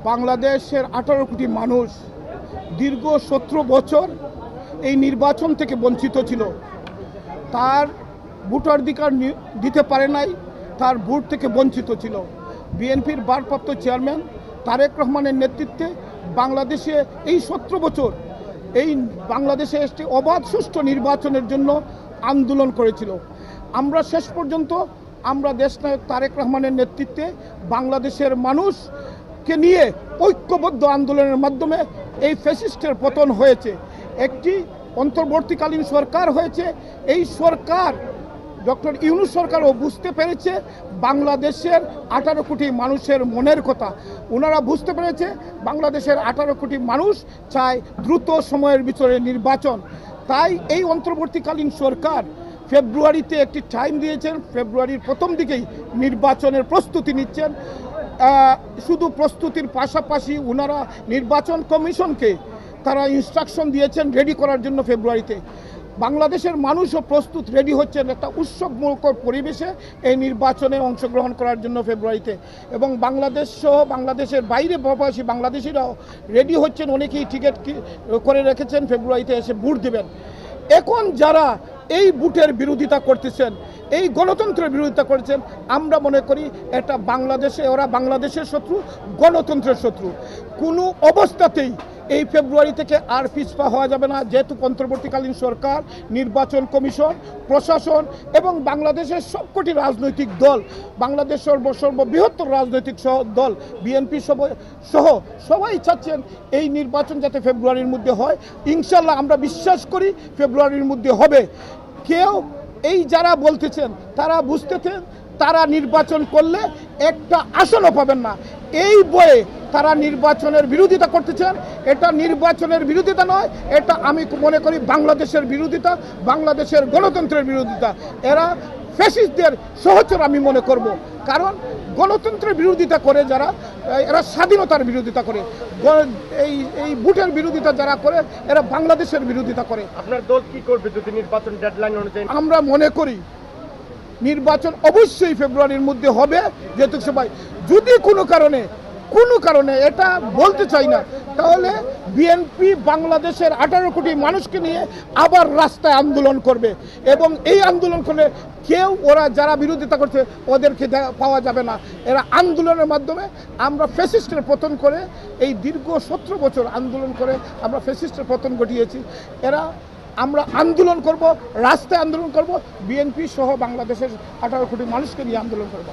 বাংলাদেশের 18 কোটি মানুষ দীর্ঘ 17 বছর এই নির্বাচন থেকে বঞ্চিত ছিল। তার ভোটাধিকার দিতে পারে নাই, তার ভোট থেকে বঞ্চিত ছিল। বিএনপির ভারপ্রাপ্ত চেয়ারম্যান তারেক রহমানের নেতৃত্বে বাংলাদেশে এই 17 বছর এই বাংলাদেশে একটি অবাধ সুষ্ঠু নির্বাচনের জন্য আন্দোলন করেছিল। আমরা শেষ পর্যন্ত আমরা দেশনায়ক তারেক রহমানের নেতৃত্বে বাংলাদেশের মানুষকে নিয়ে ঐক্যবদ্ধ আন্দোলনের মাধ্যমে এই ফ্যাসিস্টের পতন হয়েছে। একটি অন্তর্বর্তীকালীন সরকার হয়েছে। এই সরকার ডক্টর ইউনূস সরকারও বুঝতে পেরেছে বাংলাদেশের 18 কোটি মানুষের মনের কথা। ওনারা বুঝতে পেরেছে বাংলাদেশের 18 কোটি মানুষ চায় দ্রুত সময়ের ভিতরে নির্বাচন। তাই এই অন্তর্বর্তীকালীন সরকার ফেব্রুয়ারিতে একটি টাইম দিয়েছেন। ফেব্রুয়ারির প্রথম দিকেই নির্বাচনের প্রস্তুতি নিচ্ছেন। শুধু প্রস্তুতির পাশাপাশি ওনারা নির্বাচন কমিশনকে তারা ইনস্ট্রাকশন দিয়েছেন রেডি করার জন্য। ফেব্রুয়ারিতে বাংলাদেশের মানুষও প্রস্তুত রেডি হচ্ছেন একটা উৎসবমুখর পরিবেশে এই নির্বাচনে অংশগ্রহণ করার জন্য ফেব্রুয়ারিতে। এবং বাংলাদেশ সহ বাংলাদেশের বাইরে প্রবাসী বাংলাদেশিরাও রেডি হচ্ছেন, অনেকেই টিকিট করে রেখেছেন ফেব্রুয়ারিতে এসে ভোট দেবেন। এখন যারা এই ভোটের বিরোধিতা করতেছেন, এই গণতন্ত্রের বিরোধিতা করছেন, আমরা মনে করি এটা ওরা বাংলাদেশের শত্রু, গণতন্ত্রের শত্রু। কোনো অবস্থাতেই এই ফেব্রুয়ারি থেকে আর পিছপা হওয়া যাবে না। যেহেতু অন্তর্বর্তীকালীন সরকার, নির্বাচন কমিশন, প্রশাসন এবং বাংলাদেশের সবকটি রাজনৈতিক দল, বাংলাদেশ সর্ববৃহত্তর রাজনৈতিক দল বিএনপি সহ সবাই চাচ্ছেন এই নির্বাচন যাতে ফেব্রুয়ারির মধ্যে হয়। ইনশাল্লাহ আমরা বিশ্বাস করি ফেব্রুয়ারির মধ্যে হবে। কেউ এই যারা বলতেছেন তারা বুঝতেছেন তারা নির্বাচন করলে একটা আসনও পাবেন না। এই বয়ে তারা নির্বাচনের বিরোধিতা করতেছেন। এটা নির্বাচনের বিরোধিতা নয়, এটা আমি মনে করি বাংলাদেশের বিরোধিতা, বাংলাদেশের গণতন্ত্রের বিরোধিতা। এরা ফ্যাসিস্টদের সহচর আমি মনে করব। কারণ গণতন্ত্রের বিরোধিতা করে যারা, এরা স্বাধীনতার বিরোধিতা করে। এই ভোটের বিরোধিতা যারা করে এরা বাংলাদেশের বিরোধিতা করে। আপনার দল কি করবে যদি নির্বাচন ডেডলাইন অনুযায়ী? আমরা মনে করি নির্বাচন অবশ্যই ফেব্রুয়ারির মধ্যে হবে। যেহেতু সবাই যদি কোনো কারণে এটা বলতে চাই না, তাহলে বিএনপি বাংলাদেশের 18 কোটি মানুষকে নিয়ে আবার রাস্তায় আন্দোলন করবে। এবং এই আন্দোলন করলে ওরা যারা বিরোধিতা করছে ওদেরকে পাওয়া যাবে না। এরা আন্দোলনের মাধ্যমে আমরা ফ্যাসিস্টের পতন করে, এই দীর্ঘ 17 বছর আন্দোলন করে আমরা ফ্যাসিস্টের পতন ঘটিয়েছি। আমরা আন্দোলন করব, রাস্তায় আন্দোলন করব, বিএনপি সহ বাংলাদেশের 18 কোটি মানুষকে নিয়ে আন্দোলন করব।